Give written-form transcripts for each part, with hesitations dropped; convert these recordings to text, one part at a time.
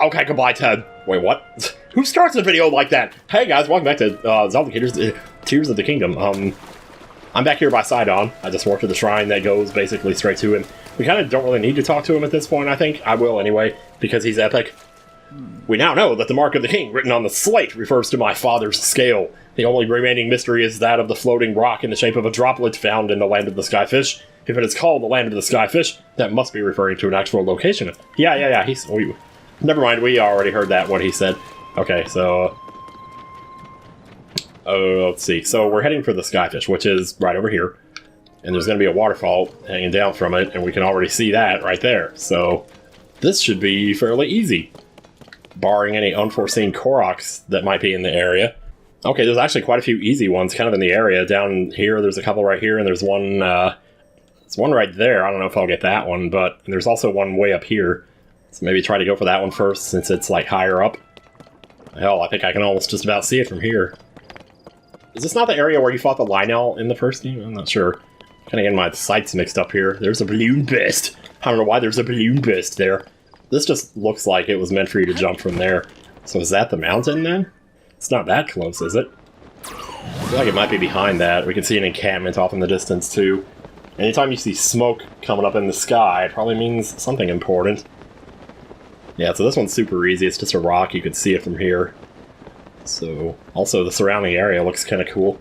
Okay, goodbye, Ted. Wait, what? Who starts a video like that? Hey guys, welcome back to Zelda Tears of the Kingdom. I'm back here by Sidon. I just walked to the shrine that goes basically straight to him. We kind of don't really need to talk to him at this point, I think. I will anyway, because he's epic. We now know that the mark of the king written on the slate refers to my father's scale. The only remaining mystery is that of the floating rock in the shape of a droplet found in the land of the skyfish. If it is called the land of the skyfish, that must be referring to an actual location. Yeah, never mind, we already heard that, what he said. Okay, so... let's see. So we're heading for the skyfish, which is right over here. And there's going to be a waterfall hanging down from it, and we can already see that right there. So this should be fairly easy, barring any unforeseen Koroks that might be in the area. Okay, there's actually quite a few easy ones kind of in the area. Down here, there's a couple right here, and there's one, there's one right there. I don't know if I'll get that one, but there's also one way up here. So maybe try to go for that one first, since it's, like, higher up. Hell, I think I can almost just about see it from here. Is this not the area where you fought the Lionel in the first game? I'm not sure. Kind of getting my sights mixed up here. There's a balloon beast. I don't know why there's a balloon beast there. This just looks like it was meant for you to jump from there. So is that the mountain then? It's not that close, is it? I feel like it might be behind that. We can see an encampment off in the distance too. Anytime you see smoke coming up in the sky, it probably means something important. Yeah, so this one's super easy. It's just a rock. You can see it from here. So, also the surrounding area looks kind of cool.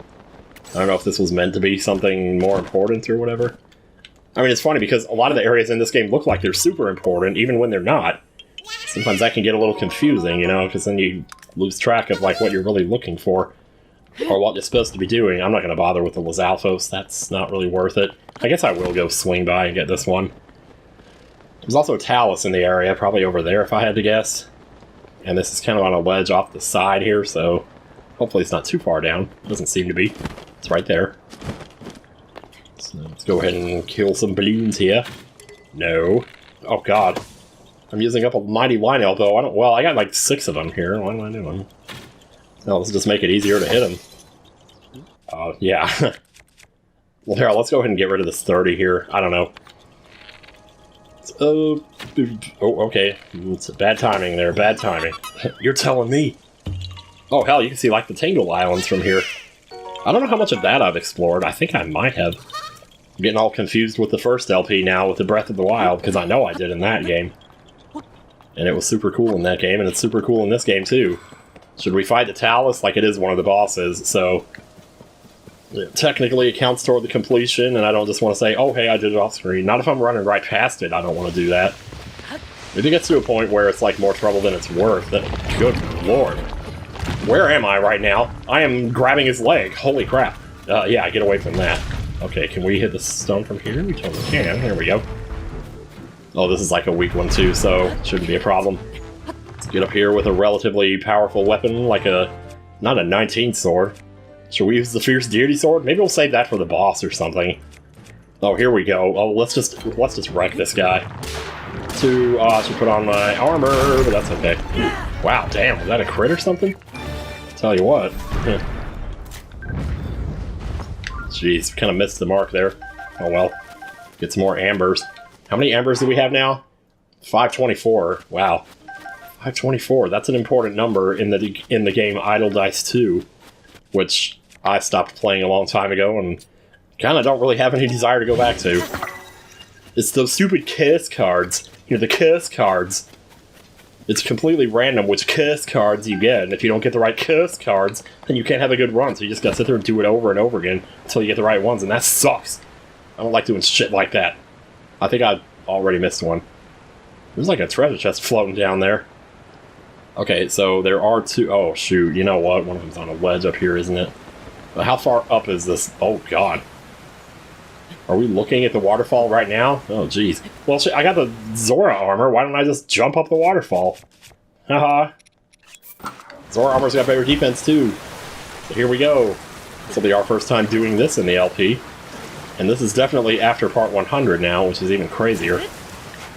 I don't know if this was meant to be something more important or whatever. I mean, it's funny because a lot of the areas in this game look like they're super important, even when they're not. Sometimes that can get a little confusing, you know, because then you lose track of, like, what you're really looking for. Or what you're supposed to be doing. I'm not going to bother with the Lizalfos. That's not really worth it. I guess I will go swing by and get this one. There's also a talus in the area, probably over there if I had to guess. And this is kind of on a ledge off the side here, so hopefully it's not too far down. It doesn't seem to be. It's right there. So let's go ahead and kill some balloons here. No. Oh god. I'm using up a mighty Lionel though. Well, I got like 6 of them here. What am I doing? No, let's just make it easier to hit him. Yeah. Well, here, let's go ahead and get rid of this 30 here. I don't know. Oh, okay. It's bad timing there, bad timing. You're telling me. Oh, hell, you can see, like, the Tingle Islands from here. I don't know how much of that I've explored. I think I might have. I'm getting all confused with the first LP now with the Breath of the Wild, because I know I did in that game. And it was super cool in that game, and it's super cool in this game, too. Should we fight the Talus? Like, it is one of the bosses, so... technically it counts toward the completion, and I don't just want to say, oh, hey, I did it off screen. Not if I'm running right past it, I don't want to do that. If it gets to a point where it's, like, more trouble than it's worth, then... good lord. Where am I right now? I am grabbing his leg. Holy crap. Yeah, get away from that. Okay, can we hit the stone from here? We totally can. Here we go. Oh, this is like a weak one, too, so shouldn't be a problem. Let's get up here with a relatively powerful weapon, like a... not a 19 sword. Should we use the Fierce Deity Sword? Maybe we'll save that for the boss or something. Oh, here we go. Oh, let's just wreck this guy. I should put on my armor, but that's okay. Wow, damn, was that a crit or something? Tell you what. Jeez, kind of missed the mark there. Oh well. Get some more ambers. How many ambers do we have now? 524. Wow. 524. That's an important number in the game Idle Dice 2, which I stopped playing a long time ago and kind of don't really have any desire to go back to. It's those stupid kiss cards. You know, the kiss cards. It's completely random which kiss cards you get, and if you don't get the right kiss cards, then you can't have a good run, so you just gotta sit there and do it over and over again until you get the right ones, and that sucks. I don't like doing shit like that. I think I already missed one. There's like a treasure chest floating down there. Okay, so there are 2... oh, shoot, you know what? One of them's on a ledge up here, isn't it? But how far up is this? Oh, God. Are we looking at the waterfall right now? Oh, jeez. Well, I got the Zora armor. Why don't I just jump up the waterfall? Haha. Zora armor's got better defense, too. So here we go. This will be our first time doing this in the LP. And this is definitely after part 100 now, which is even crazier.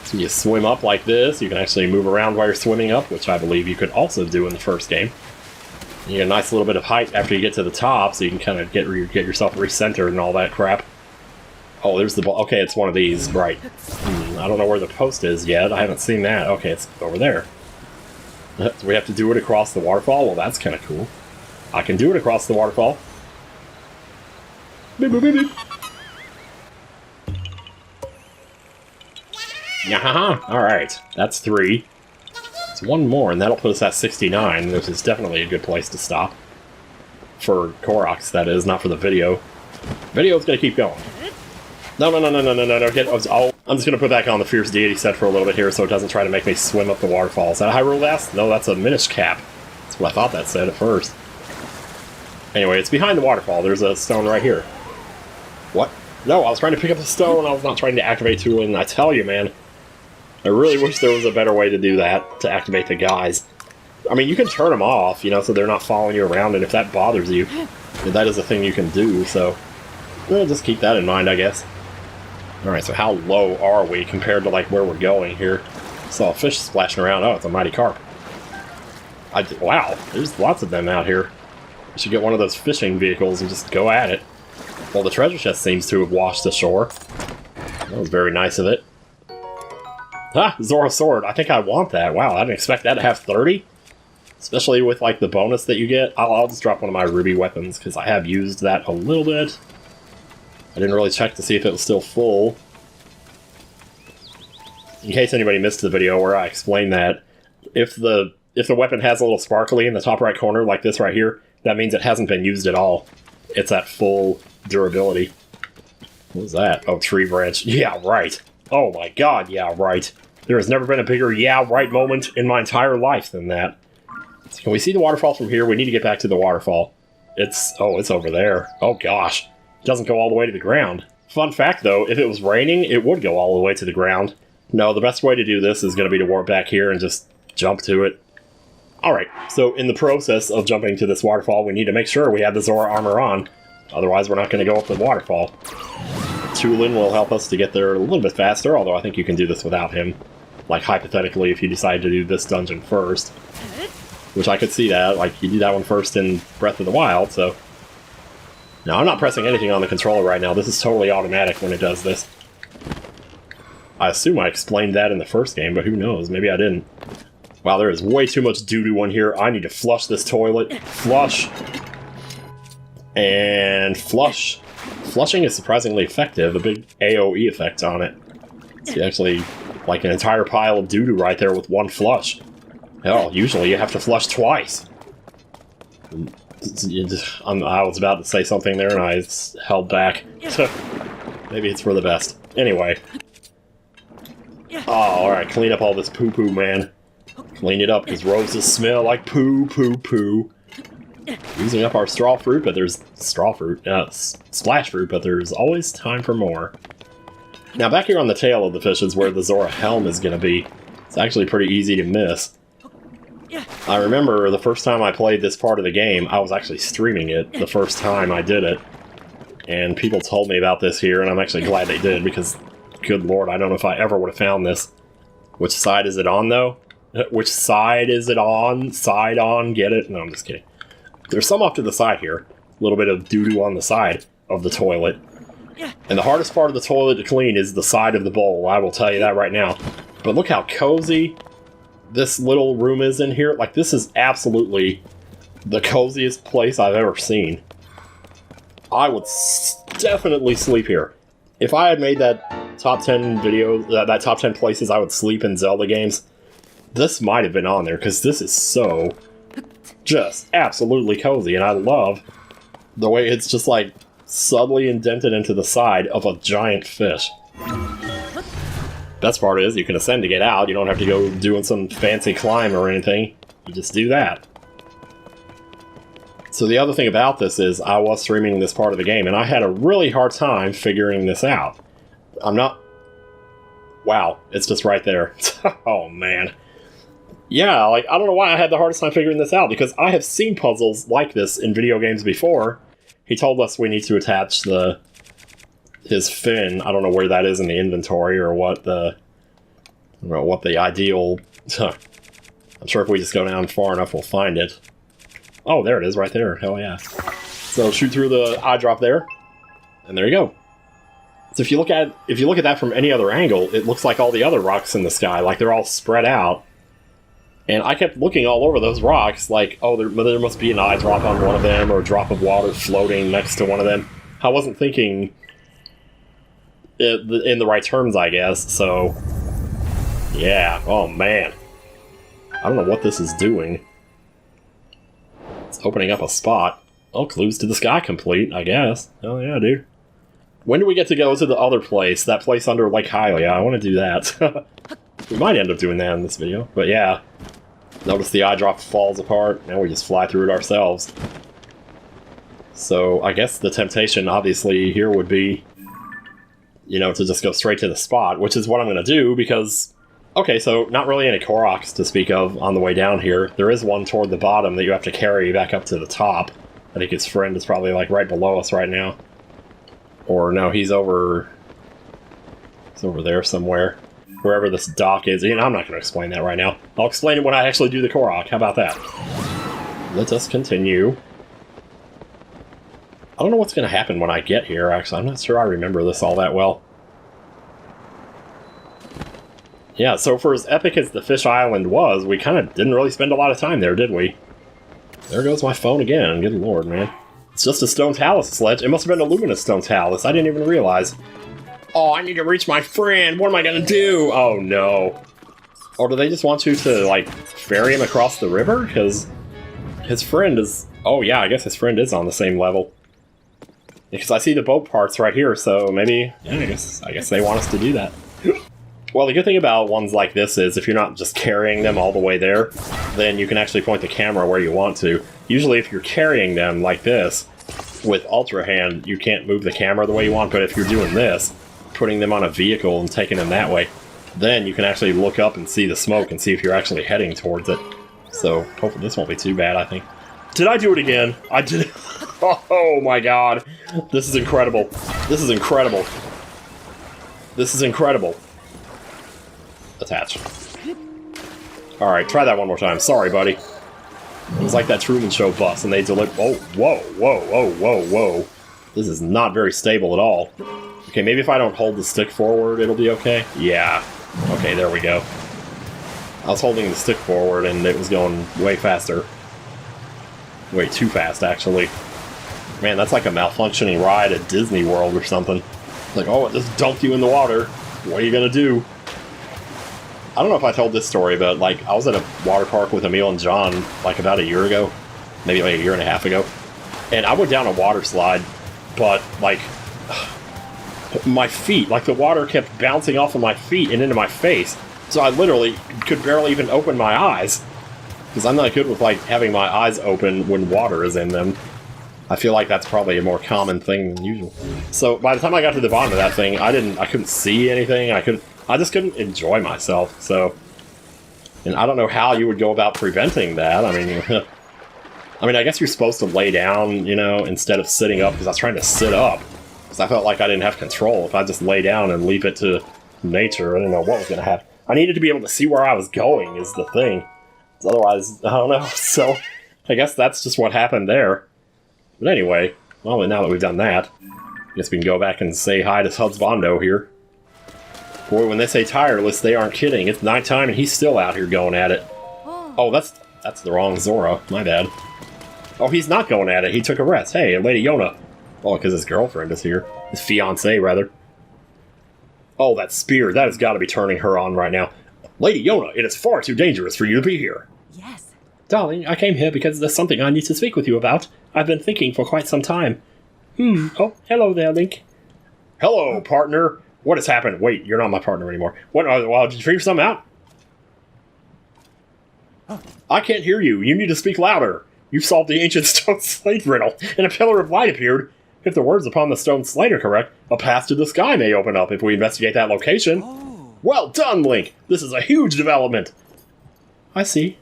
So you swim up like this, you can actually move around while you're swimming up, which I believe you could also do in the first game. And you get a nice little bit of height after you get to the top, so you can kind of get yourself recentered and all that crap. Oh, there's the... okay, it's one of these, right. I don't know where the post is yet, I haven't seen that. Okay, it's over there. Do we have to do it across the waterfall? Well, that's kind of cool. I can do it across the waterfall. Beep, boop, beep, beep. Yahaha! Alright, that's 3. It's 1 more, and that'll put us at 69, which is definitely a good place to stop. For Koroks, that is, not for the video. Video's gonna keep going. No, get, oh, I'm just gonna put back on the Fierce Deity set for a little bit here so it doesn't try to make me swim up the waterfall. Is that a Hyrule Vast? No, that's a Minish Cap. That's what I thought that said at first. Anyway, it's behind the waterfall. There's a stone right here. What? No, I was trying to pick up the stone. I was not trying to activate two, and I tell you, man, I really wish there was a better way to do that, to activate the guys. I mean, you can turn them off, you know, so they're not following you around, and if that bothers you, that is a thing you can do, so just keep that in mind, I guess. Alright, so how low are we compared to, like, where we're going here? Saw a fish splashing around. Oh, it's a mighty carp. Wow, there's lots of them out here. We should get one of those fishing vehicles and just go at it. Well, the treasure chest seems to have washed ashore. That was very nice of it. Ah, Zora Sword. I think I want that. Wow, I didn't expect that to have 30. Especially with, like, the bonus that you get. I'll just drop one of my ruby weapons, because I have used that a little bit. I didn't really check to see if it was still full. In case anybody missed the video where I explained that, if the weapon has a little sparkly in the top right corner, like this right here, that means it hasn't been used at all. It's at full durability. What was that? Oh, tree branch. Yeah, right. Oh my god, yeah, right. There has never been a bigger yeah, right moment in my entire life than that. So can we see the waterfall from here? We need to get back to the waterfall. It's over there. Oh gosh. It doesn't go all the way to the ground. Fun fact though, if it was raining, it would go all the way to the ground. No, the best way to do this is going to be to warp back here and just jump to it. Alright, so in the process of jumping to this waterfall, we need to make sure we have the Zora armor on. Otherwise, we're not going to go up the waterfall. Tulin will help us to get there a little bit faster, although I think you can do this without him. Like, hypothetically, if you decide to do this dungeon first. Which I could see that, like, you do that one first in Breath of the Wild, so... Now, I'm not pressing anything on the controller right now. This is totally automatic when it does this. I assume I explained that in the first game, but who knows? Maybe I didn't. Wow, there is way too much doo-doo in here. I need to flush this toilet. Flush. And flush. Flushing is surprisingly effective. A big AoE effect on it. See, actually, like an entire pile of doo-doo right there with one flush. Hell, usually you have to flush twice. I was about to say something there and I held back. Maybe it's for the best. Anyway. Oh, alright, clean up all this poo-poo, man. Clean it up, because roses smell like poo-poo-poo. Using up our straw fruit, but there's... splash fruit, but there's always time for more. Now, back here on the tail of the fish is where the Zora helm is going to be. It's actually pretty easy to miss. I remember the first time I played this part of the game, I was actually streaming it the first time I did it. And people told me about this here, and I'm actually glad they did, because, good lord, I don't know if I ever would have found this. Which side is it on, though? Which side is it on? Side on, get it? No, I'm just kidding. There's some off to the side here. A little bit of doo-doo on the side of the toilet. And the hardest part of the toilet to clean is the side of the bowl, I will tell you that right now. But look how cozy this little room is in here. Like, this is absolutely the coziest place I've ever seen. I would definitely sleep here. If I had made that top 10 video, that top 10 places I would sleep in Zelda games, this might have been on there, because this is so just absolutely cozy, and I love the way it's just like subtly indented into the side of a giant fish. Best part is you can ascend to get out. You don't have to go doing some fancy climb or anything. You just do that. So the other thing about this is I was streaming this part of the game, and I had a really hard time figuring this out. I'm not... Wow, it's just right there. Oh, man. Yeah, like, I don't know why I had the hardest time figuring this out, because I have seen puzzles like this in video games before. He told us we need to attach his fin. I don't know where that is in the inventory, or what the ideal... I'm sure if we just go down far enough, we'll find it. Oh, there it is, right there. Hell yeah. So shoot through the eye drop there, and there you go. So if you look at that from any other angle, it looks like all the other rocks in the sky, like they're all spread out. And I kept looking all over those rocks, like, oh, there must be an eye drop on one of them, or a drop of water floating next to one of them. I wasn't thinking in the right terms, I guess, so... Yeah, oh man. I don't know what this is doing. It's opening up a spot. Oh, clues to the sky complete, I guess. Oh yeah, dude. When do we get to go to the other place? That place under Lake Hylia? I want to do that. We might end up doing that in this video, but yeah. Notice the eye drop falls apart. Now we just fly through it ourselves. So I guess the temptation, obviously, here would be, you know, to just go straight to the spot, which is what I'm going to do because... Okay, so not really any Koroks to speak of on the way down here. There is one toward the bottom that you have to carry back up to the top. I think his friend is probably, like, right below us right now. Or, no, he's over... He's over there somewhere. Wherever this dock is. You know, I'm not going to explain that right now. I'll explain it when I actually do the Korok. How about that? Let us continue. I don't know what's going to happen when I get here, actually. I'm not sure I remember this all that well. Yeah, so for as epic as the Fish Island was, we kind of didn't really spend a lot of time there, did we? There goes my phone again. Good lord, man. It's just a stone talus sledge. It must have been a luminous stone talus. I didn't even realize. Oh, I need to reach my friend. What am I going to do? Oh, no. Or do they just want you to, like, ferry him across the river? Because his friend is... Oh, yeah, I guess his friend is on the same level. Because I see the boat parts right here, so maybe... Yeah, I guess they want us to do that. Well, the good thing about ones like this is if you're not just carrying them all the way there, then you can actually point the camera where you want to. Usually if you're carrying them like this, with Ultra Hand, you can't move the camera the way you want, but if you're doing this, putting them on a vehicle and taking them that way, then you can actually look up and see the smoke and see if you're actually heading towards it. So, hopefully this won't be too bad, I think. Did I do it again? I did it. Oh my god. This is incredible. This is incredible. This is incredible. Attach. Alright, try that one more time. Sorry, buddy. It was like that Truman Show bus, and they deliver. Oh, whoa, whoa, whoa, whoa, whoa. This is not very stable at all. Okay, maybe if I don't hold the stick forward, it'll be okay? Yeah. Okay, there we go. I was holding the stick forward, and it was going way faster. Way too fast, actually. Man, that's like a malfunctioning ride at Disney World or something. Like, oh, it just dumped you in the water. What are you gonna do? I don't know if I told this story, but, like, I was at a water park with Emil and John, like, about a year ago. Maybe, like, a year and a half ago. And I went down a water slide, but, like, my feet, like, the water kept bouncing off of my feet and into my face. So I literally could barely even open my eyes. Because I'm not good with, like, having my eyes open when water is in them. I feel like that's probably a more common thing than usual. So by the time I got to the bottom of that thing, I couldn't see anything. I just couldn't enjoy myself, so... And I don't know how you would go about preventing that. I mean, I guess you're supposed to lay down, you know, instead of sitting up, because I was trying to sit up. Because I felt like I didn't have control. If I just lay down and leave it to nature, I didn't know what was going to happen. I needed to be able to see where I was going, is the thing. Otherwise, I don't know. So, I guess that's just what happened there. But anyway, well, now that we've done that, I guess we can go back and say hi to Hubsbondo here. Boy, when they say tireless, they aren't kidding. It's nighttime and he's still out here going at it. Oh, that's the wrong Zora. My bad. Oh, he's not going at it. He took a rest. Hey, Lady Yona. Oh, because his girlfriend is here. His fiancée, rather. Oh, that spear. That has got to be turning her on right now. Lady Yona, it is far too dangerous for you to be here. Yes. Darling, I came here because there's something I need to speak with you about. I've been thinking for quite some time. Oh, hello there, Link. Hello, partner. What has happened? Wait, you're not my partner anymore. What? Well, did you figure something out? I can't hear you. You need to speak louder. You solved the ancient stone slate riddle, and a pillar of light appeared. If the words upon the stone slate are correct, a path to the sky may open up if we investigate that location. Oh. Well done, Link. This is a huge development. I see.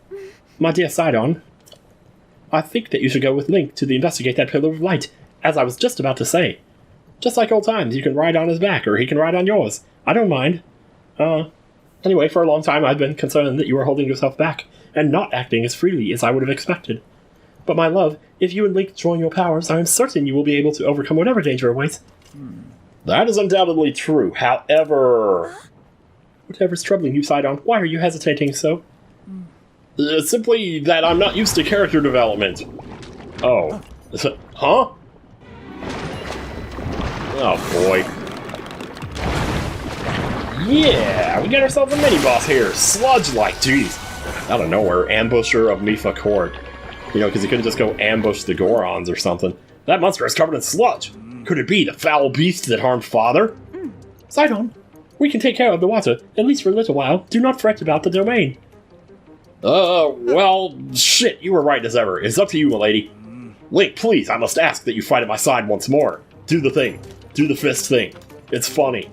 My dear Sidon, I think that you should go with Link to investigate that pillar of light, as I was just about to say. Just like old times, you can ride on his back, or he can ride on yours. I don't mind. Anyway, for a long time I've been concerned that you were holding yourself back, and not acting as freely as I would have expected. But my love, if you and Link join your powers, I am certain you will be able to overcome whatever danger awaits. That is undoubtedly true. However... Whatever's troubling you, Sidon, why are you hesitating so? Simply that I'm not used to character development. Oh. Huh? Oh, boy. Yeah, we got ourselves a mini-boss here. Sludge-like, jeez. Out of nowhere, ambusher of Mifa Court. You know, because he couldn't just go ambush the Gorons or something. That monster is covered in sludge. Could it be the foul beast that harmed Father? Sidon, we can take care of the water, at least for a little while. Do not fret about the domain. Well, shit, you were right as ever. It's up to you, milady. Link, please, I must ask that you fight at my side once more. Do the thing. Do the fist thing. It's funny.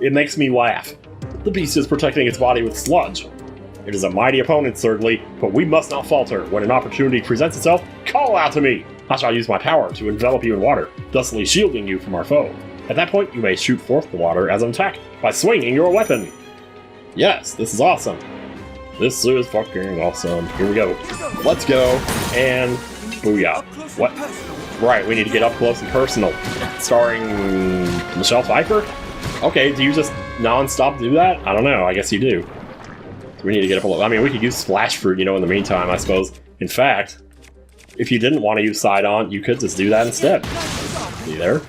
It makes me laugh. The beast is protecting its body with sludge. It is a mighty opponent, certainly, but we must not falter. When an opportunity presents itself, call out to me! I shall use my power to envelop you in water, thusly shielding you from our foe. At that point, you may shoot forth the water as an attack by swinging your weapon. Yes, this is awesome. This is fucking awesome. Here we go. Let's go, and booyah. What? Right, we need to get up close and personal. Starring Michelle Pfeiffer? Okay, do you just non-stop do that? I don't know, I guess you do. We need to get up a little. I mean, we could use Splash Fruit, you know, in the meantime, I suppose. In fact, if you didn't want to use Sidon, you could just do that instead. See there?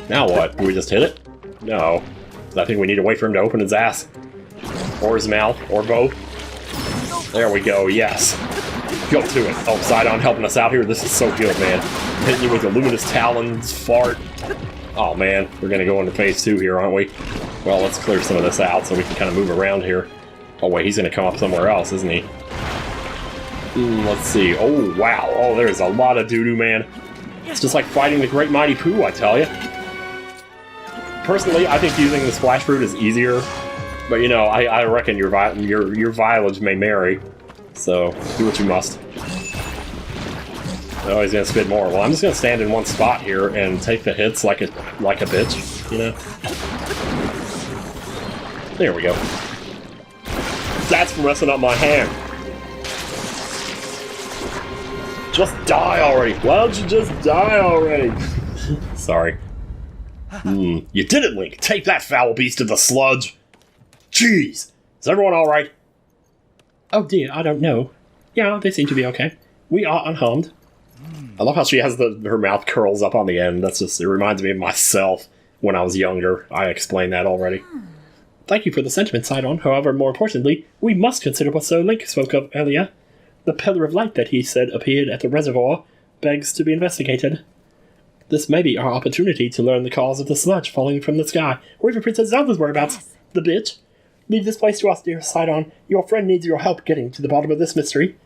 Now what? Do we just hit it? No. I think we need to wait for him to open his ass. Or his mouth, or both. There we go, yes. Go to it. Oh, Sidon helping us out here. This is so good, man. Hitting you with the luminous talons, fart. Oh, man. We're going to go into phase 2 here, aren't we? Well, let's clear some of this out so we can kind of move around here. Oh, wait, he's going to come up somewhere else, isn't he? Let's see. Oh, wow. Oh, there's a lot of doo-doo, man. It's just like fighting the Great Mighty Pooh, I tell you. Personally, I think using the Splash Fruit is easier. But, you know, I reckon your mileage may vary. So, do what you must. Oh, he's going to spit more. Well, I'm just going to stand in one spot here and take the hits like a bitch, you know? There we go. That's for messing up my hand. Just die already. Why don't you just die already? Sorry. You did it, Link. Take that, foul beast of the sludge. Jeez. Is everyone alright? Oh dear, I don't know. Yeah, they seem to be okay. We are unharmed. I love how she has her mouth curls up on the end. That's just, it reminds me of myself when I was younger. I explained that already. Thank you for the sentiment, Sidon. However, more importantly, we must consider what Sir Link spoke of earlier. The pillar of light that he said appeared at the reservoir begs to be investigated. This may be our opportunity to learn the cause of the sludge falling from the sky, or even Princess Zelda's whereabouts. Yes. The bitch. Leave this place to us, dear Sidon. Your friend needs your help getting to the bottom of this mystery.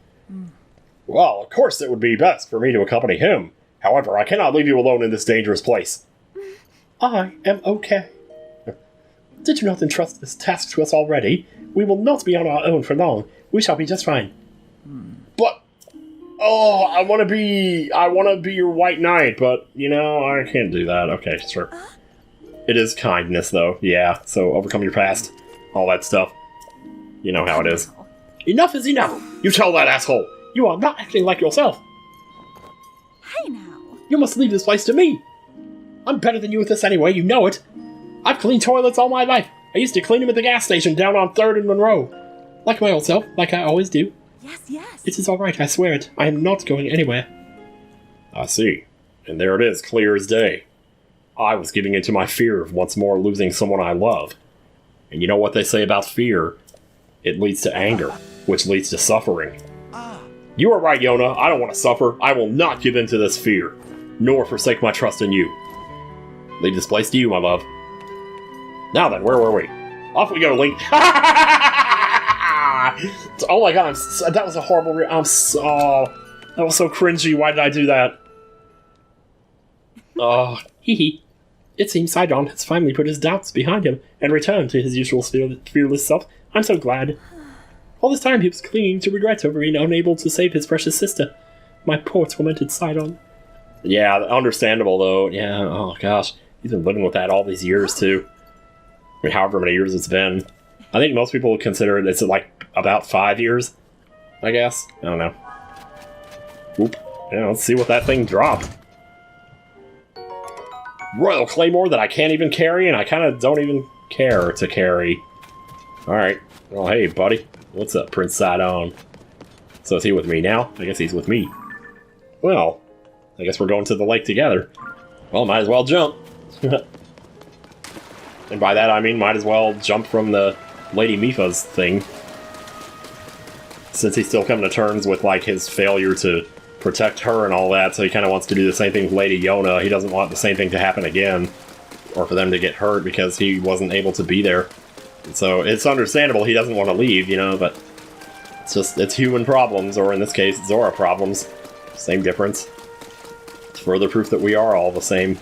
Well, of course it would be best for me to accompany him. However, I cannot leave you alone in this dangerous place. I am okay. Did you not entrust this task to us already? We will not be on our own for long. We shall be just fine. But, oh, I want to be your white knight, but, you know, I can't do that. Okay, sure. It is kindness, though. Yeah, so overcome your past. All that stuff. You know how it is. Enough is enough! You tell that asshole! You are not acting like yourself! Hey now! You must leave this place to me! I'm better than you at this anyway, you know it! I've cleaned toilets all my life! I used to clean them at the gas station down on 3rd and Monroe! Like my old self, like I always do. Yes, yes! It is alright, I swear it. I am not going anywhere. I see. And there it is, clear as day. I was giving into my fear of once more losing someone I love. And you know what they say about fear? It leads to anger, which leads to suffering. You are right, Yona. I don't want to suffer. I will not give in to this fear, nor forsake my trust in you. Leave this place to you, my love. Now then, where were we? Off we go, Link. Oh my god, that was a horrible... that was so cringy. Why did I do that? Oh, hee hee. It seems Sidon has finally put his doubts behind him and returned to his usual fearless self. I'm so glad. All this time he was clinging to regret over being unable to save his precious sister. My poor tormented Sidon. Yeah, understandable though. Yeah, oh gosh. He's been living with that all these years too. I mean, however many years it's been. I think most people would consider it's like about 5 years, I guess. I don't know. Oop. Yeah, let's see what that thing dropped. Royal Claymore that I can't even carry, and I kind of don't even care to carry. Alright. Well, hey, buddy. What's up, Prince Sidon? So is he with me now? I guess he's with me. Well, I guess we're going to the lake together. Well, might as well jump. And by that I mean might as well jump from the Lady Mifa's thing. Since he's still coming to terms with, like, his failure to protect her and all that, so he kind of wants to do the same thing with Lady Yona. He doesn't want the same thing to happen again, or for them to get hurt because he wasn't able to be there. And so it's understandable he doesn't want to leave, you know, but it's human problems, or in this case, Zora problems. Same difference. It's further proof that we are all the same.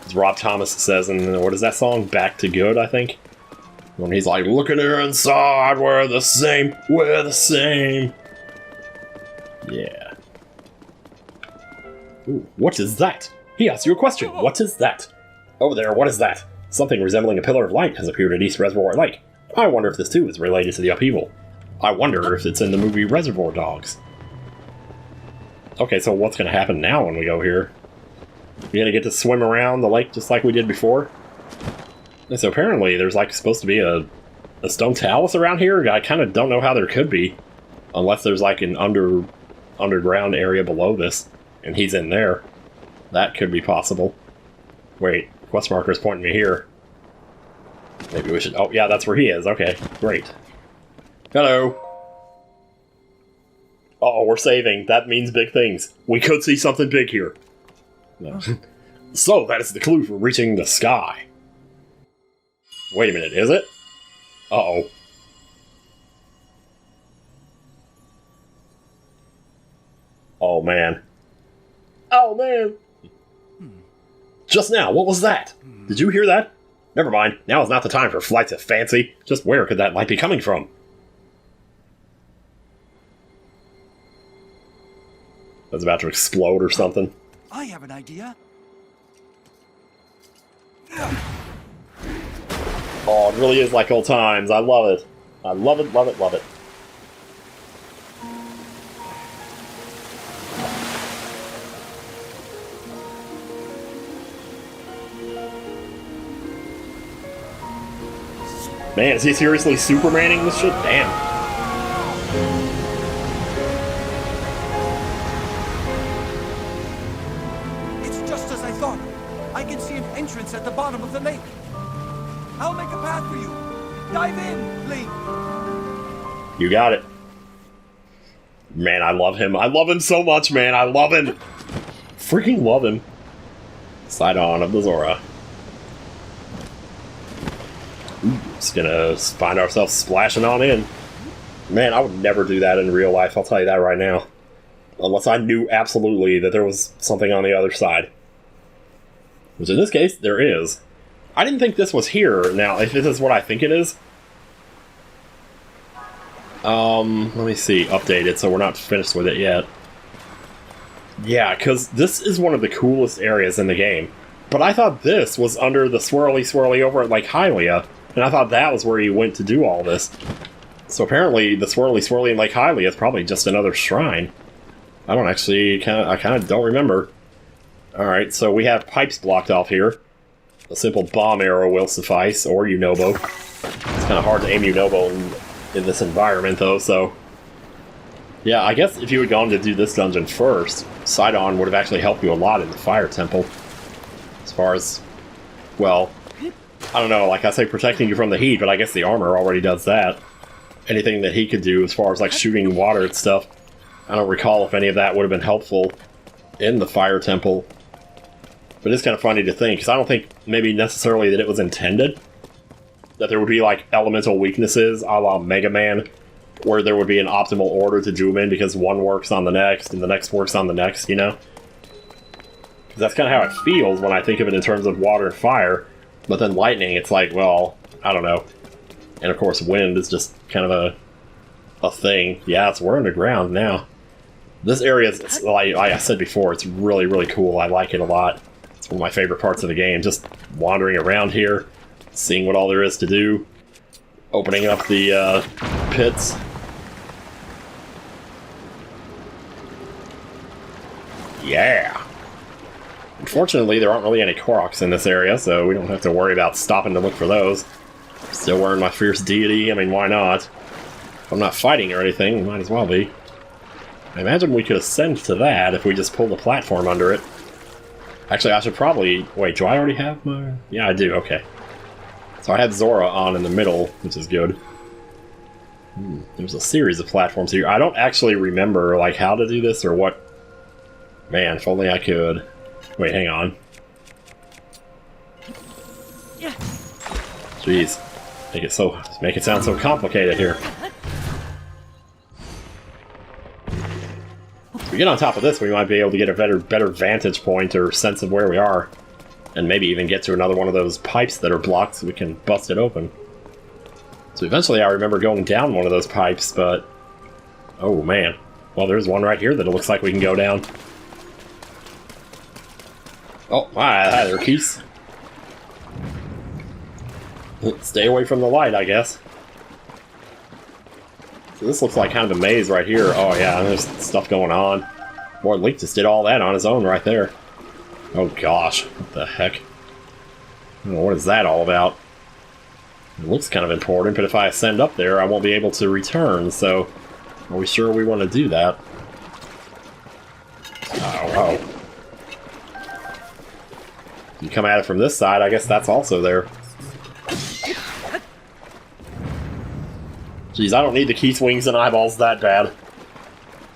As Rob Thomas says in, what is that song? Back to Good, I think? When he's like, look at her inside, we're the same, we're the same. Yeah. Ooh, what is that? He asked you a question. What is that? Over there, what is that? Something resembling a pillar of light has appeared at East Reservoir Lake. I wonder if this too is related to the upheaval. I wonder if it's in the movie Reservoir Dogs. Okay, so what's going to happen now when we go here? We're going to get to swim around the lake just like we did before? And so apparently there's like supposed to be a stone talus around here. I kind of don't know how there could be. Unless there's like an underground area below this. And he's in there. That could be possible. Wait, quest marker's pointing me here. Maybe we should... Oh, yeah, that's where he is. Okay, great. Hello. Uh-oh, we're saving. That means big things. We could see something big here. No. So, that is the clue for reaching the sky. Wait a minute, is it? Uh-oh. Oh, man. Oh, man! Just now, what was that? Did you hear that? Never mind, now is not the time for flights of fancy. Just where could that light be coming from? That's about to explode or something. I have an idea. Oh, it really is like old times. I love it. I love it, love it, love it. Man, is he seriously Supermaning this shit? Damn. It's just as I thought. I can see an entrance at the bottom of the lake. I'll make a path for you. Dive in, Link. You got it. Man, I love him. I love him so much, man. I love him. Freaking love him. Sidon of the Zora. Just gonna find ourselves splashing on in. Man, I would never do that in real life, I'll tell you that right now. Unless I knew absolutely that there was something on the other side. Which in this case, there is. I didn't think this was here. Now, if this is what I think it is... let me see. Updated, so we're not finished with it yet. Yeah, because this is one of the coolest areas in the game. But I thought this was under the swirly over at Lake Hylia. And I thought that was where you went to do all this. So apparently the swirly in Lake Hylia is probably just another shrine. I don't actually, I kind of don't remember. Alright, so we have pipes blocked off here. A simple bomb arrow will suffice, or Unobo. It's kind of hard to aim Unobo in this environment though, so... Yeah, I guess if you had gone to do this dungeon first, Sidon would have actually helped you a lot in the Fire Temple. As far as, well... I don't know, like I say, protecting you from the heat, but I guess the armor already does that. Anything that he could do as far as like shooting water and stuff, I don't recall if any of that would have been helpful in the Fire Temple. But it's kind of funny to think, because I don't think maybe necessarily that it was intended. That there would be like elemental weaknesses a la Mega Man, where there would be an optimal order to do them in because one works on the next and the next works on the next, you know? Because that's kind of how it feels when I think of it in terms of water and fire. But then lightning, it's like, well, I don't know. And of course, wind is just kind of a thing. Yeah, we're underground now. This area is, like I said before, it's really, really cool. I like it a lot. It's one of my favorite parts of the game. Just wandering around here, seeing what all there is to do, opening up the pits. Yeah! Unfortunately, there aren't really any Koroks in this area, so we don't have to worry about stopping to look for those. Still wearing my Fierce Deity, I mean, why not? If I'm not fighting or anything, might as well be. I imagine we could ascend to that if we just pull the platform under it. Actually, I should probably... Wait, do I already have my... Yeah, I do, okay. So I had Zora on in the middle, which is good. There's a series of platforms here. I don't actually remember, like, how to do this or what... Man, if only I could. Wait, hang on. Jeez. Make it sound so complicated here. If we get on top of this, we might be able to get a better vantage point or sense of where we are. And maybe even get to another one of those pipes that are blocked so we can bust it open. So eventually I remember going down one of those pipes, but... Oh, man. Well, there's one right here that it looks like we can go down. Oh, hi there, Keith. Stay away from the light, I guess. So this looks like kind of a maze right here. Oh yeah, there's stuff going on. Boy, Link just did all that on his own right there. Oh gosh, what the heck? I don't know, what is that all about? It looks kind of important, but if I ascend up there, I won't be able to return, so... Are we sure we want to do that? Oh. You come at it from this side, I guess that's also there. Jeez, I don't need the Keith wings and eyeballs that bad.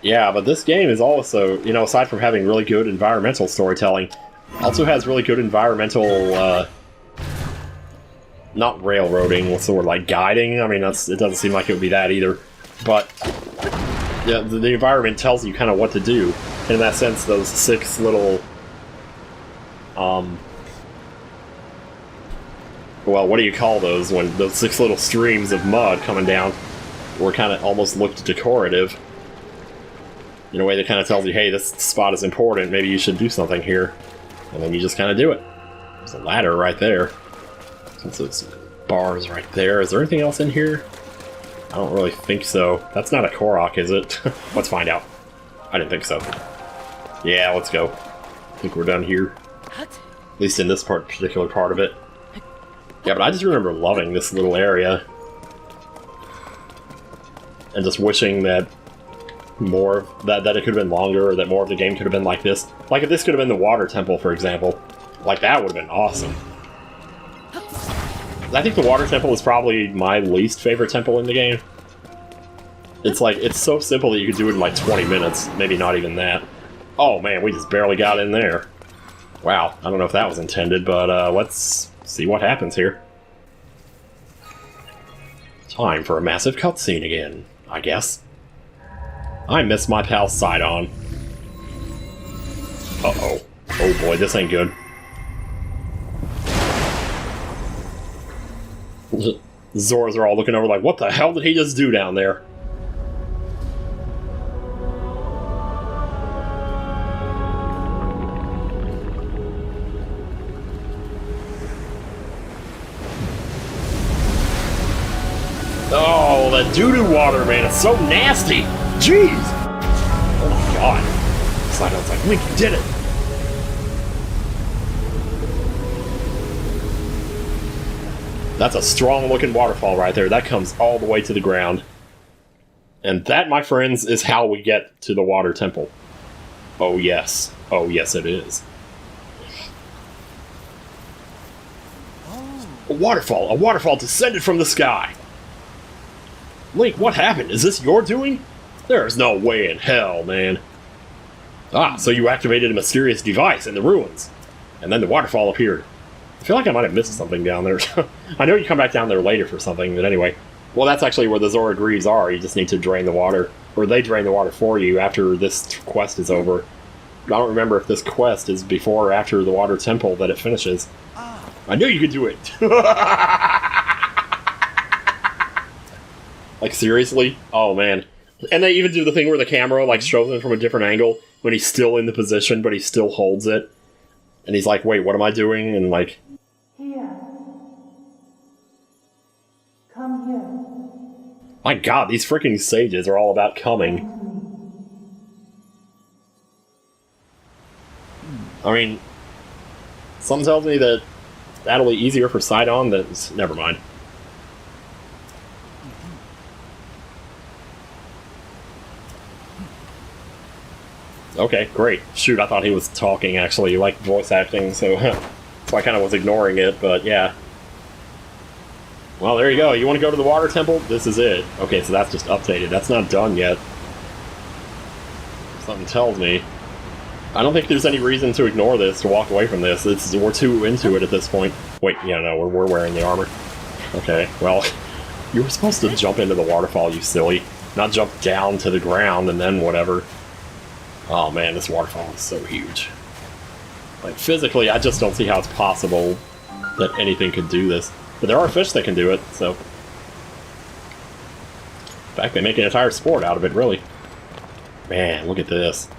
Yeah, but this game is also, you know, aside from having really good environmental storytelling, also has really good environmental, not railroading, what's the word, like guiding? I mean, it doesn't seem like it would be that either. But, yeah, the environment tells you kind of what to do. And in that sense, those 6 little, well, what do you call those? When those 6 little streams of mud coming down were kind of almost looked decorative. In a way that kind of tells you, hey, this spot is important, maybe you should do something here. And then you just kind of do it. There's a ladder right there. Those bars right there. Is there anything else in here? I don't really think so. That's not a Korok, is it? Let's find out. I didn't think so. Yeah, let's go. I think we're done here. At least in this particular part of it. Yeah, but I just remember loving this little area. And just wishing that more, that it could have been longer, or that more of the game could have been like this. Like if this could have been the water temple, for example. Like that would have been awesome. I think the water temple is probably my least favorite temple in the game. It's like, it's so simple that you could do it in like 20 minutes. Maybe not even that. Oh man, we just barely got in there. Wow, I don't know if that was intended, but let's see what happens here. Time for a massive cutscene again, I guess. I miss my pal Sidon. Uh-oh. Oh boy, this ain't good. Zoras are all looking over like, what the hell did he just do down there? Oh, that doo-doo water, man, it's so nasty! Jeez! Oh my god. Sidon's like, Link, you did it! That's a strong-looking waterfall right there. That comes all the way to the ground. And that, my friends, is how we get to the water temple. Oh, yes. Oh, yes, it is. A waterfall! A waterfall descended from the sky! Link, what happened? Is this your doing? There's no way in hell, man. Ah, so you activated a mysterious device in the ruins. And then the waterfall appeared. I feel like I might have missed something down there. I know you come back down there later for something, but anyway. Well, that's actually where the Zora Greaves are. You just need to drain the water. Or they drain the water for you after this quest is over. I don't remember if this quest is before or after the water temple that it finishes. I knew you could do it! Like, seriously? Oh, man. And they even do the thing where the camera, like, shows him from a different angle when he's still in the position, but he still holds it. And he's like, wait, what am I doing? And, like... Here. Come here. My god, these freaking sages are all about coming. I mean... Something tells me that that'll be easier for Sidon than... Never mind. Okay, great. Shoot, I thought he was talking, actually, like voice acting, so... so I kind of was ignoring it, but yeah. Well, there you go. You want to go to the water temple? This is it. Okay, so that's just updated. That's not done yet. Something tells me. I don't think there's any reason to ignore this, to walk away from this. We're too into it at this point. Wait, yeah, no, we're wearing the armor. Okay, well, you were supposed to jump into the waterfall, you silly. Not jump down to the ground and then whatever. Oh man, this waterfall is so huge. Like, physically, I just don't see how it's possible that anything could do this. But there are fish that can do it, so... In fact, they make an entire sport out of it, really. Man, look at this.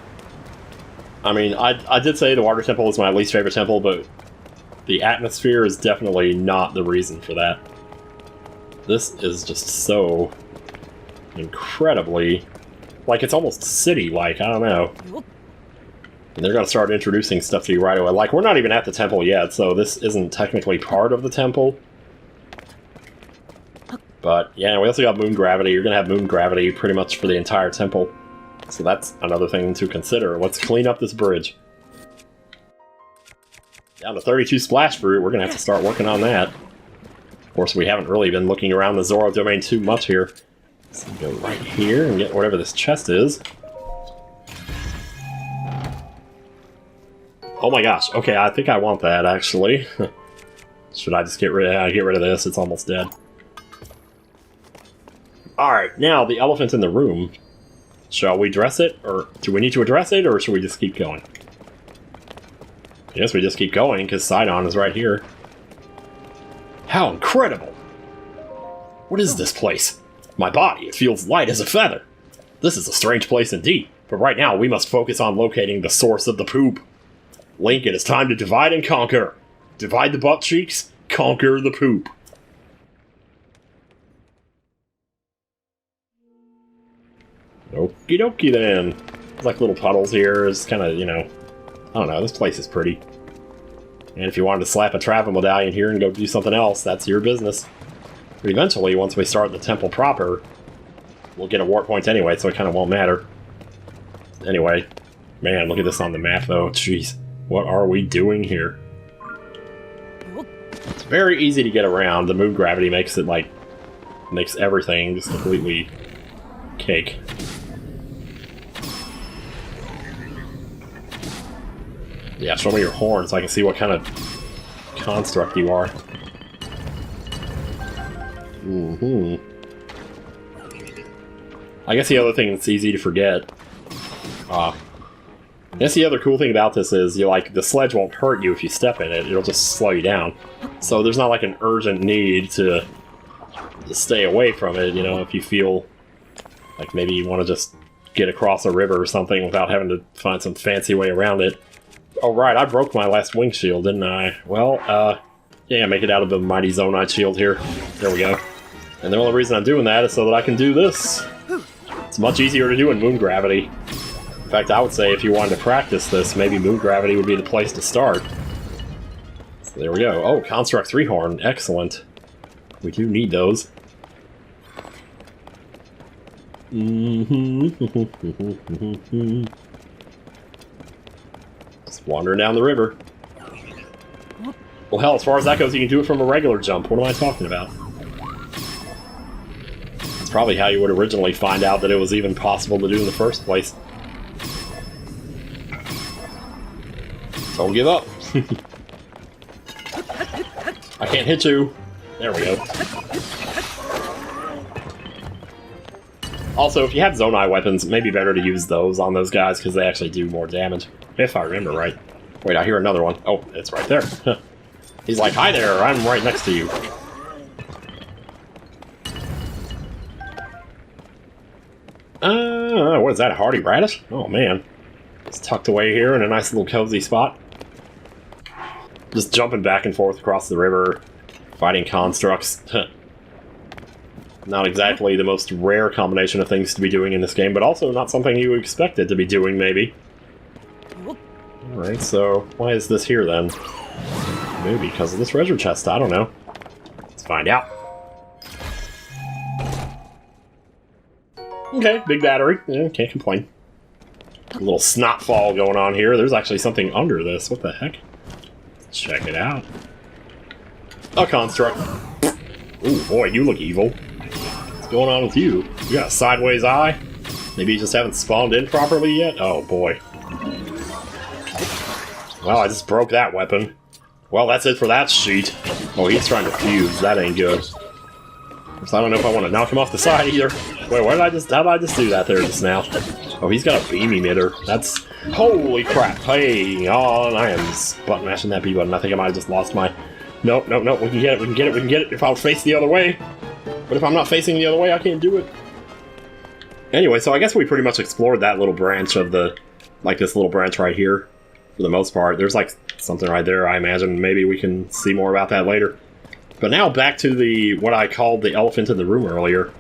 I mean, I did say the water temple is my least favorite temple, but the atmosphere is definitely not the reason for that. This is just so incredibly... like, it's almost city-like, I don't know. And they're going to start introducing stuff to you right away. Like, we're not even at the temple yet, so this isn't technically part of the temple. But, yeah, we also got moon gravity. You're going to have moon gravity pretty much for the entire temple. So that's another thing to consider. Let's clean up this bridge. Down to 32 splash fruit. We're going to have to start working on that. Of course, we haven't really been looking around the Zoro domain too much here. So go right here and get whatever this chest is. Oh my gosh. Okay, I think I want that, actually. Should I just get rid of this? It's almost dead. Alright, now the elephant in the room. Shall we dress it? Or do we need to address it, or should we just keep going? I guess we just keep going, because Sidon is right here. How incredible! What is this place? My body, it feels light as a feather. This is a strange place indeed, but right now we must focus on locating the source of the poop. Link, it is time to divide and conquer. Divide the butt cheeks, conquer the poop. Okie dokie then. There's like little puddles here. It's kind of, you know, I don't know, this place is pretty. And if you wanted to slap a travel medallion here and go do something else, that's your business. But eventually, once we start the temple proper, we'll get a warp point anyway, so it kind of won't matter. Anyway, man, look at this on the map though. Jeez, what are we doing here? It's very easy to get around. The moon gravity makes it like, makes everything just completely cake. Yeah, show me your horn so I can see what kind of construct you are. I guess the other thing that's easy to forget. I guess the other cool thing about this is the sledge won't hurt you if you step in it. It'll just slow you down. So there's not like an urgent need to stay away from it. You know, if you feel like maybe you want to just get across a river or something without having to find some fancy way around it. Oh right, I broke my last wing shield, didn't I? Well, yeah, make it out of the mighty Zonite shield here. There we go. And the only reason I'm doing that is so that I can do this. It's much easier to do in moon gravity. In fact, I would say if you wanted to practice this, maybe moon gravity would be the place to start. So there we go. Oh, Construct 3 horn. Excellent. We do need those. Just wandering down the river. Well, hell, as far as that goes, you can do it from a regular jump. What am I talking about? It's probably how you would originally find out that it was even possible to do in the first place. Don't give up. I can't hit you. There we go. Also, if you have Zonai weapons, it may be better to use those on those guys because they actually do more damage. If I remember right. Wait, I hear another one. Oh, it's right there. He's like, hi there, I'm right next to you. What is that, a hardy radish? Oh man. It's tucked away here in a nice little cozy spot. Just jumping back and forth across the river, fighting constructs. Not exactly the most rare combination of things to be doing in this game, but also not something you expected to be doing, maybe. Alright, so why is this here then? Maybe because of this treasure chest, I don't know. Let's find out. Okay, big battery. Yeah, can't complain. A little snot fall going on here. There's actually something under this. What the heck? Check it out. A construct. Ooh, boy, you look evil. What's going on with you? You got a sideways eye? Maybe you just haven't spawned in properly yet? Oh, boy. Well, I just broke that weapon. Well, that's it for that sheet. Oh, he's trying to fuse. That ain't good. So I don't know if I want to knock him off the side either. Wait, how did I just do that there just now? Oh, he's got a beam emitter. That's... Holy crap. Hang on. I am button mashing that B button. I think I might have just lost my... Nope. We can get it. If I'll face the other way. But if I'm not facing the other way, I can't do it. Anyway, so I guess we pretty much explored that little branch of the... Like this little branch right here. For the most part. There's like something right there, I imagine. Maybe we can see more about that later. But now back to the... What I called the elephant in the room earlier.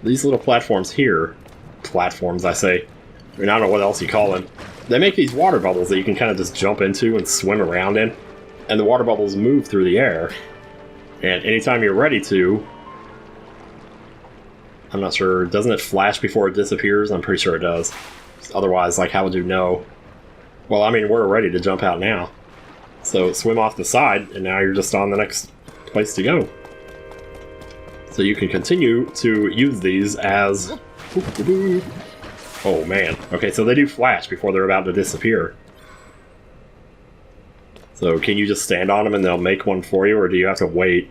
These little platforms here. Platforms, I say. I mean, I don't know what else you call them. They make these water bubbles that you can kind of just jump into and swim around in. And the water bubbles move through the air. And anytime you're ready to... I'm not sure. Doesn't it flash before it disappears? I'm pretty sure it does. Otherwise, like, how would you know? Well, I mean, we're ready to jump out now. So swim off the side, and now you're just on the next place to go. So you can continue to use these as... Oh, man. Okay, so they do flash before they're about to disappear. So can you just stand on them and they'll make one for you, or do you have to wait?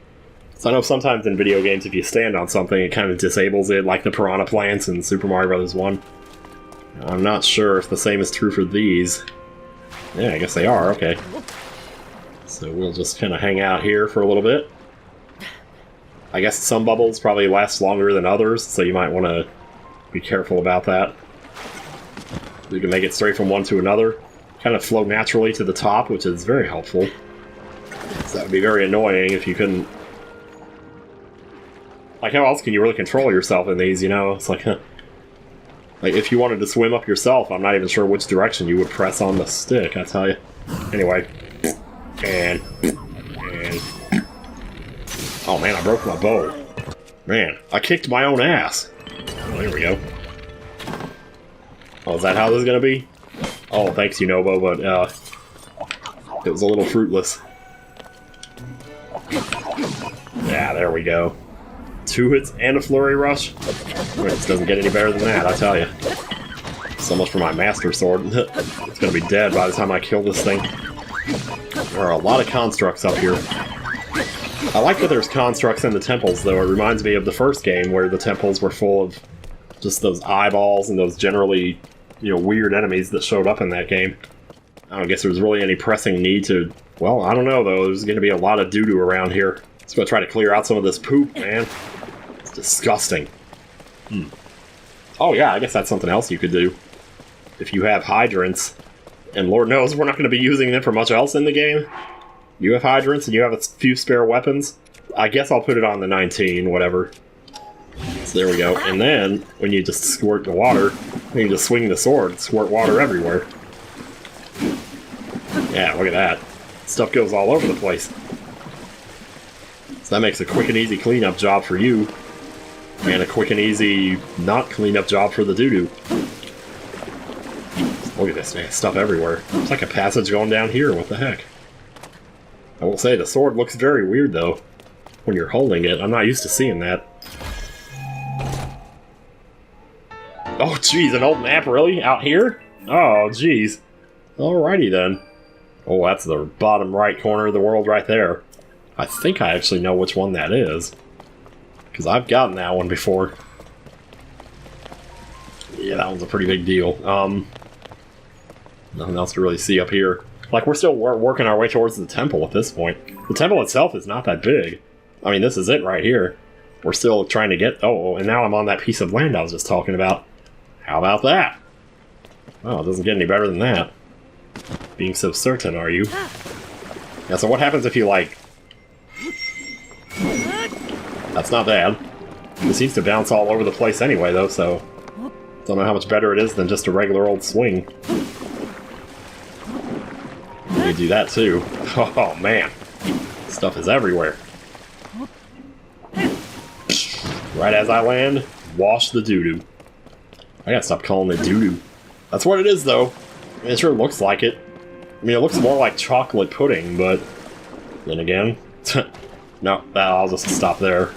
So I know sometimes in video games, if you stand on something, it kind of disables it, like the piranha plants in Super Mario Bros. 1. I'm not sure if the same is true for these. Yeah, I guess they are, okay. So we'll just kind of hang out here for a little bit. I guess some bubbles probably last longer than others, so you might want to be careful about that. You can make it straight from one to another. Kind of flow naturally to the top, which is very helpful. So that would be very annoying if you couldn't... Like, how else can you really control yourself in these, you know? It's like, like, if you wanted to swim up yourself, I'm not even sure which direction you would press on the stick, I tell you. Anyway. And... Oh man, I broke my bow. Man, I kicked my own ass. Oh, there we go. Oh, is that how this is gonna be? Oh, thanks, Unobo, but, it was a little fruitless. Yeah, there we go. 2 hits and a flurry rush? It doesn't get any better than that, I tell you. So much for my master sword. It's gonna be dead by the time I kill this thing. There are a lot of constructs up here. I like that there's constructs in the temples, though. It reminds me of the first game, where the temples were full of just those eyeballs and those generally, you know, weird enemies that showed up in that game. I don't guess there was really any pressing need to... Well, I don't know, though. There's going to be a lot of doo-doo around here. Let's go try to clear out some of this poop, man. It's disgusting. Oh, yeah, I guess that's something else you could do. If you have hydrants, and Lord knows we're not going to be using them for much else in the game. You have hydrants and you have a few spare weapons. I guess I'll put it on the 19, whatever. So there we go. And then, when you just squirt the water, you can just swing the sword and squirt water everywhere. Yeah, look at that. Stuff goes all over the place. So that makes a quick and easy cleanup job for you. And a quick and easy not cleanup job for the doo-doo. Look at this, man. Stuff everywhere. It's like a passage going down here. What the heck? I will say, the sword looks very weird, though, when you're holding it. I'm not used to seeing that. Oh, jeez, an old map, really? Out here? Oh, jeez. Alrighty, then. Oh, that's the bottom right corner of the world right there. I think I actually know which one that is. Because I've gotten that one before. Yeah, that one's a pretty big deal. Nothing else to really see up here. Like, we're still working our way towards the temple at this point. The temple itself is not that big. I mean, this is it right here. We're still trying to get... Oh, and now I'm on that piece of land I was just talking about. How about that? Well, it doesn't get any better than that. Being so certain, are you? Yeah, so what happens if you, like... That's not bad. It seems to bounce all over the place anyway, though, so... Don't know how much better it is than just a regular old swing. You do that too. Oh man, stuff is everywhere. Right as I land, wash the doo-doo. I gotta stop calling it doo-doo. That's what it is, though. It sure looks like it. I mean, it looks more like chocolate pudding, but then again, no, I'll just stop there.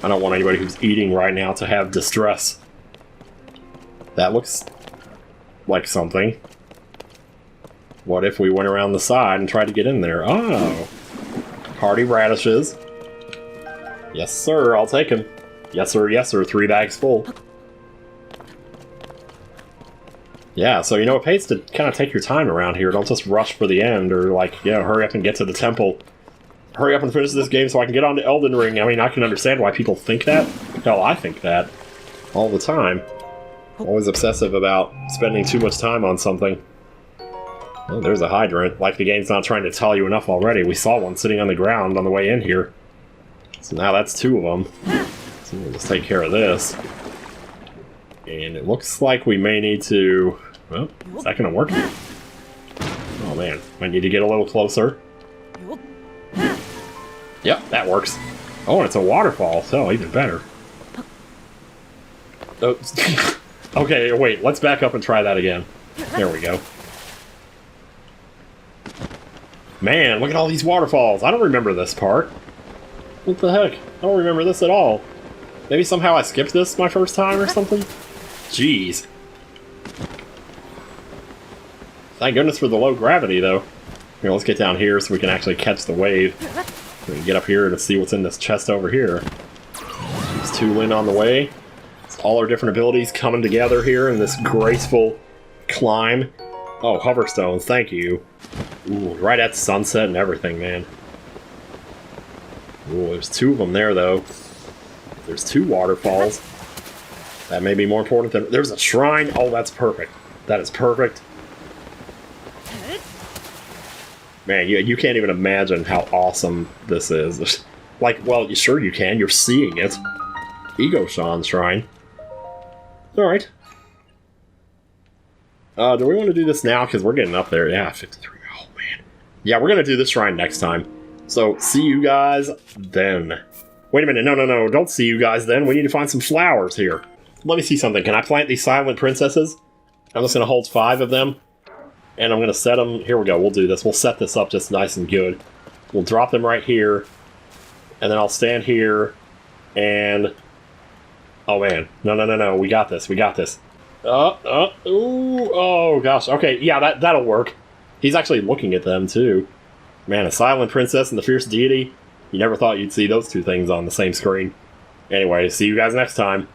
I don't want anybody who's eating right now to have distress. That looks like something. What if we went around the side and tried to get in there? Oh! Hardy radishes. Yes, sir, I'll take them. Yes, sir, 3 bags full. Yeah, so you know, it pays to kind of take your time around here. Don't just rush for the end, or like, yeah, hurry up and get to the temple. Hurry up and finish this game so I can get on to Elden Ring. I mean, I can understand why people think that. Hell, I think that. All the time. Always obsessive about spending too much time on something. Oh, there's a hydrant. Like the game's not trying to tell you enough already. We saw one sitting on the ground on the way in here. So now that's 2 of them. So we'll just take care of this. And it looks like we may need to... Well, is that gonna work? Oh man, might need to get a little closer. Yep, that works. Oh, and it's a waterfall, so even better. Oh. Okay, wait, let's back up and try that again. There we go. Man, look at all these waterfalls. I don't remember this part. What the heck? I don't remember this at all. Maybe somehow I skipped this my first time or something? Jeez. Thank goodness for the low gravity, though. Here, let's get down here so we can actually catch the wave. We can get up here to see what's in this chest over here. There's 2 Lin on the way. It's all our different abilities coming together here in this graceful climb. Oh, hoverstones, thank you. Ooh, right at sunset and everything, man. Ooh, there's 2 of them there, though. There's 2 waterfalls. That may be more important than... There's a shrine! Oh, that's perfect. That is perfect. Man, you can't even imagine how awesome this is. Like, well, sure you can. You're seeing it. Ego Shan's shrine. Alright. Do we want to do this now? Because we're getting up there. Yeah, 53. Oh, man. Yeah, we're going to do this shrine next time. So, see you guys then. Wait a minute. No. Don't see you guys then. We need to find some flowers here. Let me see something. Can I plant these silent princesses? I'm just going to hold 5 of them. And I'm going to set them... Here we go. We'll do this. We'll set this up just nice and good. We'll drop them right here. And then I'll stand here. And... Oh, man. No. We got this. Ooh, oh, gosh. Okay, yeah, that'll work. He's actually looking at them, too. Man, a silent princess and the fierce deity. You never thought you'd see those 2 things on the same screen. Anyway, see you guys next time.